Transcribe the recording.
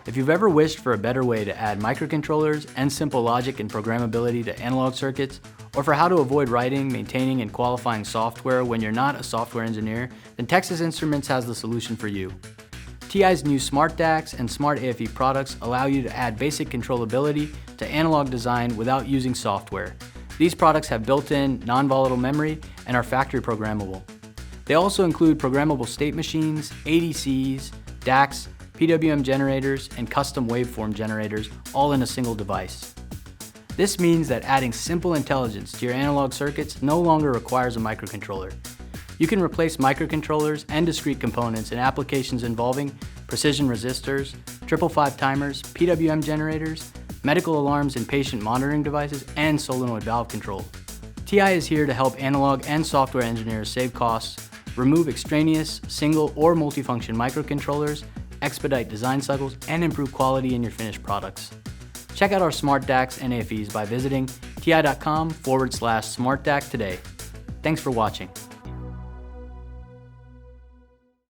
If you've ever wished for a better way to add microcontrollers and simple logic and programmability to analog circuits, or for how to avoid writing, maintaining, and qualifying software when you're not a software engineer, then Texas Instruments has the solution for you. TI's new Smart DACs and Smart AFE products allow you to add basic controllability to analog design without using software. These products have built-in, non-volatile memory and are factory programmable. They also include programmable state machines, ADCs, DACs, PWM generators, and custom waveform generators, all in a single device. This means that adding simple intelligence to your analog circuits no longer requires a microcontroller. You can replace microcontrollers and discrete components in applications involving precision resistors, 555 timers, PWM generators, medical alarms and patient monitoring devices, and solenoid valve control. TI is here to help analog and software engineers save costs, remove extraneous, single or multifunction microcontrollers, expedite design cycles, and improve quality in your finished products. Check out our Smart DACs and AFEs by visiting ti.com/SmartDAC today. Thanks for watching.